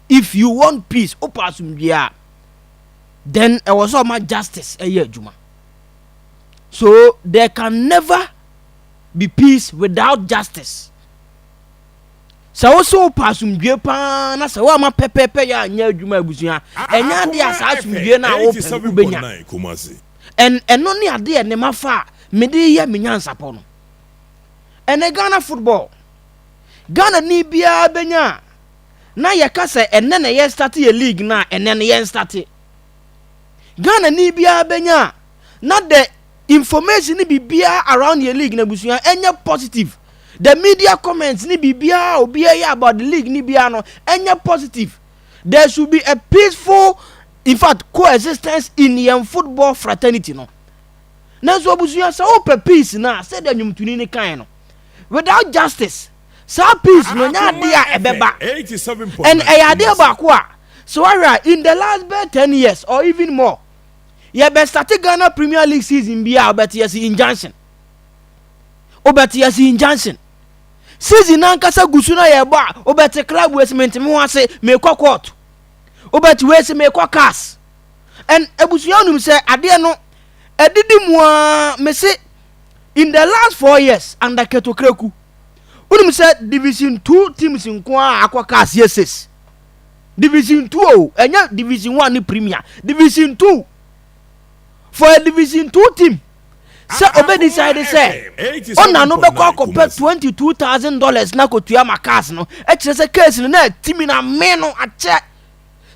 if you want peace opasumdua then it was all my justice juma. So there can never be peace without justice. So also pasumdua pa na se wa ma pepepe ya anya juma abusua enya de asasumdua na wo ubenya and no ni ade ne mafa me de ye Me Nyansapo no ene Ghana football Ghana ni bia benya na ye ka se ene na ye start ye league na ene na ye start Ghana ni bia benya na the information ni bibia around your league na busua enya positive. The media comments ni bibia obia about the league ni bia no enya positive. There should be a peaceful, in fact, coexistence in the football fraternity no. Na so busua sa open peace na said the nyumtuni ni kan no. Without justice, sa peace no nya dia ebeba. 87.9. And ayade ba kwa. So in the last 10 years or even more, you be start Ghana Premier League season bia obeti yesi injunction. Obeti yesi injunction. Season ankasa gusuna ye ba obeti club wesment me ho ase me kwa court. Obeti wese me kwa cast. And ebusuya num say ade no edidi mu me say in the last 4 years under Ketokreku. Unum say Division 2 teams nko akwa cast yeses. Division 2 o enya Division 1 ni Premier. Division 2 for a Division 2 team. So Obe decided say ona no be kwa pay $22,000 na ko tuya makas no. E kire say case no na team na me no ache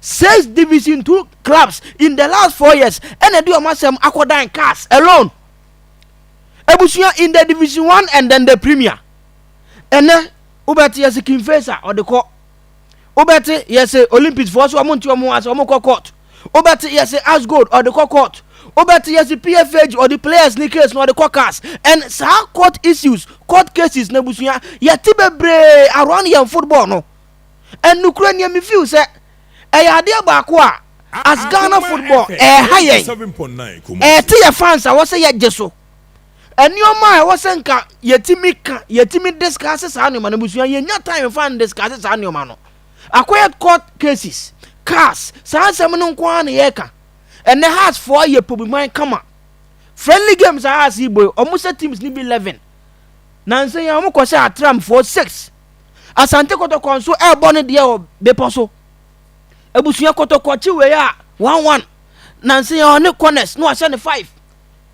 6 Division 2 clubs in the last 4 years and do omasem akodan cars alone. Ebusuya in the Division 1 and then the Premier. And Obeti yes Kingfisher or the court. Obeti yes Olympics for so amonti omo as omo court. Obeti yes Asgold or the court. Obeti yes PFH or the players nickers no the caucus. And sa court issues, court cases na busuya ya tibebre around your football no. And Ukraine me feel say ade ba ko a as Ghana football haye 7.9 ti ya fans a wo say ya jeso enioma e wo say nka yetimi discuss sa anoma na busuya yenya time fan discuss sa anoma no acquired court cases cars sa asem no nko an ye ka ene has 4 year problem come friendly games are as ibo almost teams ni be 11 na nse ya mo ko say atram for 6 asante kotoko nso e born de o be poso ebusuya kotoko chi we ya 1-1 na nse ya one corners no ase ne 5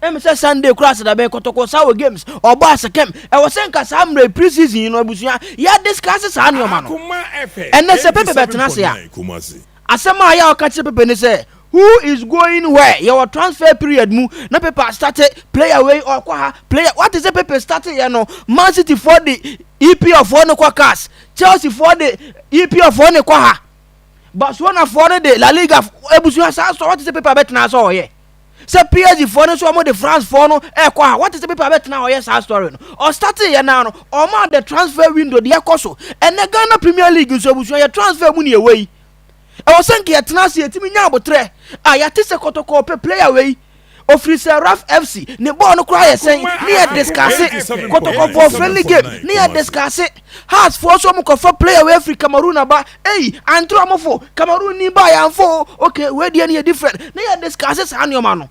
em say Sunday class da be kotoko sawo games oba sekem e wo senka samre pre-season no ebusuya ya discuss sa ne o ma no ene se pepe betena se ya asema ya o ka chi pepe ne say who is going where your transfer period mu na paper started play away or kwa player what is the paper started you know Man City for the EPL for no kwa cast Chelsea for the EPL for no kwa Barcelona for the La Liga ebusuya sa so what is the paper bet na so here say PSG for no so mo the France for no kwa what is the paper bet na here sa story no or started here now no or ma the transfer window the ekoso and the Ghana Premier League so ebusuya your transfer mu ni away I was saying that Tanasi etimi nya abotre ya tese kotoko pe player we officer Raf FC ne ball no cry saying near discuss kotoko for friendly game near discuss has for so mo for player we Africa Cameroon aba antro amofo Cameroon ni ba ya mfo okay we dey near different near discuss sa anyoma no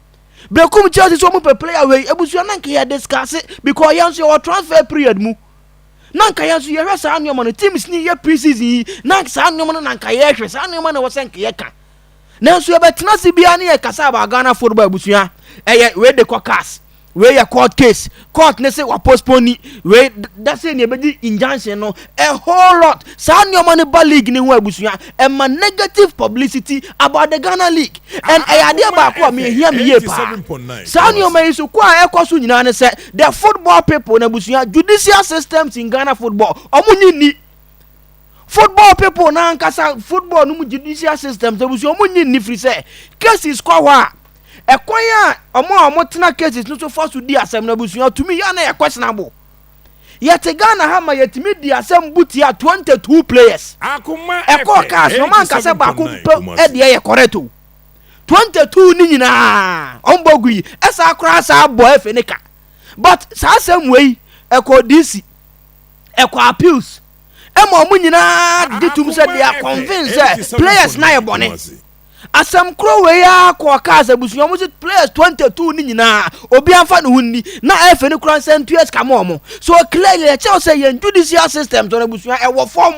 brekum Chelsea so mo pe player we ebusu na nke ya discuss because yan your transfer period mu nanka yaso ye hwesa anyoma no teams ni ye pre-season nanka sa anyoma no nanka ye hwesa anyoma no wosenka ye ka nanso ye betena se bia ne ye kasa ba Ghana football abusua we de caucus we ye court case court ne say wa postpone we that say ne be di injunction no a whole lot sa anyoma no ba league ne ho abusua e ma negative publicity about the Ghana league and ade ba ko me hear me ye pa sa anyoma isu kwa ekoso nyina ne say the football people na abusua judicial systems in Ghana football omunyi football people na nkasa football no judicial systems abusua omunyi free say cases kwa wa ekoya omo tena cases no so for to di asem na abusua to me ya na questionable yet Ghana ha ma yetimi di asem butia 22 players Akoma cast no man kasa ba ko e de ye correct 22 ni nyina ombogu yi esa akra sa boy efenika but sa asem we eko DC eko appeals ema omu nyina de tum say they are convinced players na ye bone asam kro we ya ko cars abusu omu say players 22 ni nyina obi anfa ne hunni na efe ne kran centuries ka mo so clearly e tell say yen judicial systems on abusu e wo form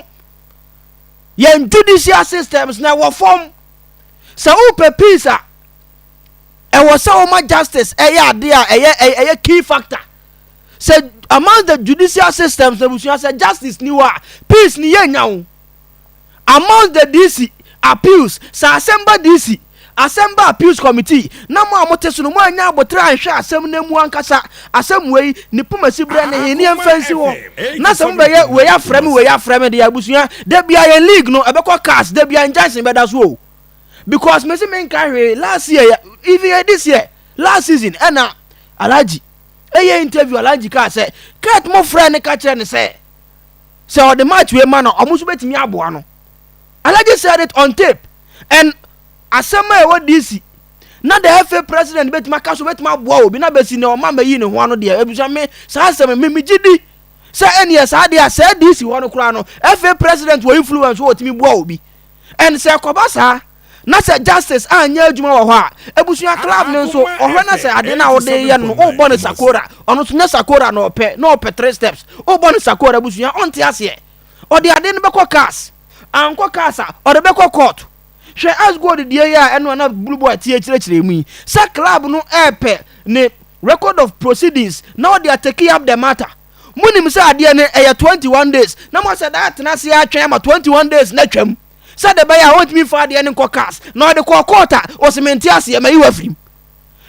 yen judicial systems na wo form sa upe peace e wo say o justice e ya ade a key factor say among the judicial systems abusu say justice ni wa peace ni ye nyawo among the DC appeals sa assemble DC assemble appeals committee na mo amoteso no mo anya abotra anhwe asem na mu ankasa asem wei ni pomasi bre ne he ni emfansi wo na sem be ye we ya frame de abusua de bia ye league no ebekọ cast de bia injunction be da so because me say men carry last year even this year last season na alaji eye interview alaji ka say cat mo friend ka kire ne say o the match we man omuso betimi aboa no alaji said it on tape and asema e wo DC na the FA president betima ka so betima aboa obi na besi ne o ma mayi ne ho ano de ebusua me sa asema me gidi say ene sa de say DC wo no kura no FA president wo influence wo timi boa obi and say kobasa na say justice anya adwuma wo ho a ebusua club ne nso ohwe na say ade na wo de ye no o bone sakora ono so na sakora na ope 3 steps o bone sakora ebusua onte ase o de ade ne beko cars anko kasa o de beko court hwe as go de die ya eno na blue boy tie kire mu sa club no epe ne record of proceedings now they are taking up the matter munim say ade ne 21 days na mo say that na say atwen ma 21 days na twam say de bay want me for ade ne ko cars na de ko court o cementi ase ma yiwa frim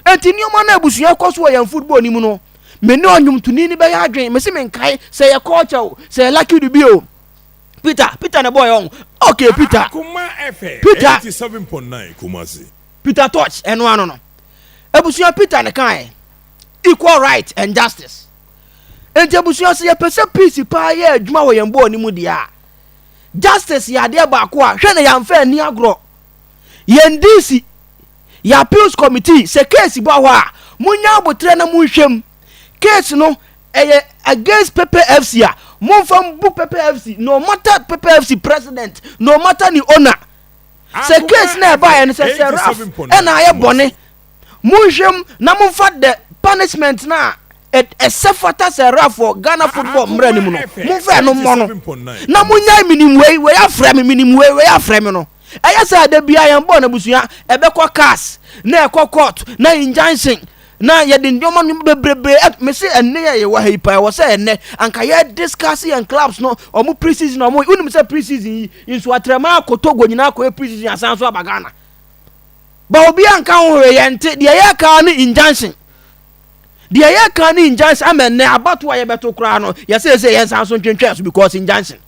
enti ni o na abusuya koso yan football ni mu no me ne onyum tuni ni bay adwen me se me nkai say ya culture say lucky to be o Peter na boy on. Okay, Peter. Akoma FM. Peter 87.9 Kumasi. Peter touch and one no. Ebusuya Peter na kan equal right and justice. Enti ebusuya say pese peace pa ye adwuma wo yembo ni mu dia. Justice ya de ba ko a hwe na yamfa ani agro. Yen DC ya appeals committee say case bo ho a munya abotre na mu hwem. Case no against Pepe FC a Monfam book Pepe FC, no matter Pepe FC president, no matter the owner. Say case na buy and say Raf, and I bonne. Munjem na monfat the punishment na a sefata say Raf for Ghana football mbrani muno. Monfa no mono. Na munya minim we are frame minim we are frame no. Aya say de bia yan born abusua ebekọ cars na ekọ court na injunction na ye de ndoma bebrebe me say enne ye wa hipa wo say enne anka ye discuss and clubs no omo preseason omo unim say preseason inso atrema akotogo nyina akọ preseason asan so abagana ba obi anka ho ye nte de ye ka no injunction de ye ka no injunction amenne abato ye beto kra no ye say ye san so ntwentwe so because injunction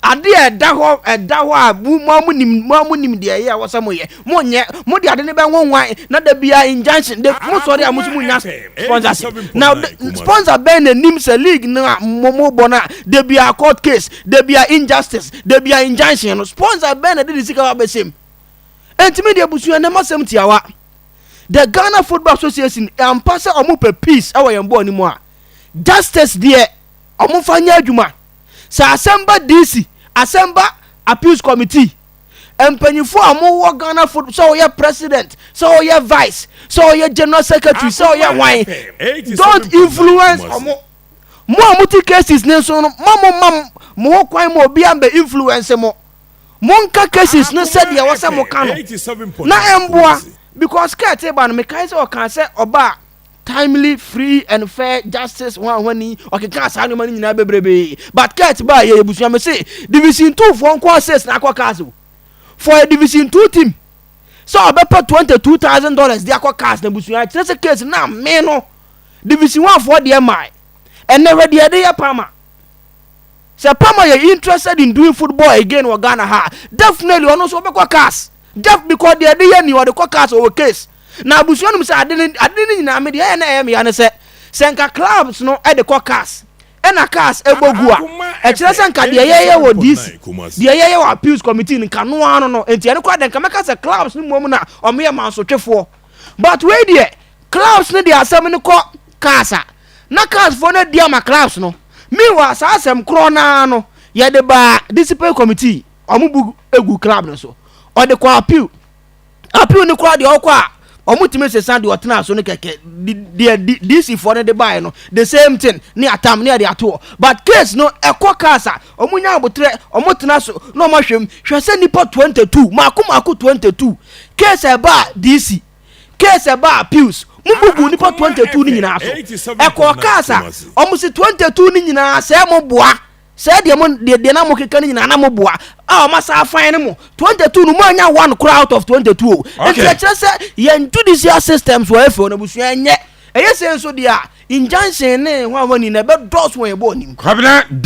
ade edaho a munim de ye awosamo ye monye mo de ade ne be wonwan na da bia injunction de mo sorry a musumu nya sponsorship now sponsor ben na nim se league na momo bona de bia court case de bia injustice de bia injunction no sponsor ben na de sika wa besem entimi de busu na masem tiawa the Ghana Football Association ampasa omo pe peace awo yembo ni mo a justice de omo fanya adwuma sa assemble DC assemble appeals committee empanyifo amowo Ghana football so ye president so ye vice so ye general secretary so ye wine don't influence mo amuti cases ne so no mo kwan mo obi ambe influence mo nka cases no said ye wasa mo kano na emboa because kete ba no me kai say o kan say oba timely, free and fair justice when okay can say no money nyina bebrebe but cat ba ye busu me say division 2 for one says na akwa castle for a division 2 team so obepa $22,000 dey akwa cast na busu ya say case na me no division 1 for the mai and never dey ya pama say pama you interested in doing football again or Ghana ha definitely ono so obekwa cast just because dey ya ni or the cast or case na abusuo no say ade nyina me de ya na me ya ne se senka clubs no e de cars e na cars ebogu a e kire senka de ye wo DC de ye wo appeals committee nka no ano no enti ene kwa de nka meka se clubs no mom na o me manso twefo but we de clubs no de asem ne ko cars na cars for na de ama clubs no me wa sa asem kro na no ye de ba discipline committee omubu egu club no so o de kwa appeal ni kwa de okwa omutime se san de otena so ne keke DC for ne de buy no the same thing ni atam ne de ato but case no ekọ kasa omunya abotre omutena so no mahwem hwese nipa 22 mako 22 case eba DC case eba appeals mububu nipa 22 ni nyina so ekọ kasa omusi 22 ni nyina se mo boa se de na mo keka ni nyina na mo boa ah ma sa fine mo 22 no mo anya one crowd out of 22 kire se yen judicial systems wo efe no busu enye eye se nso dia injunction ne ho amani na be dos won ebo nim Kwabena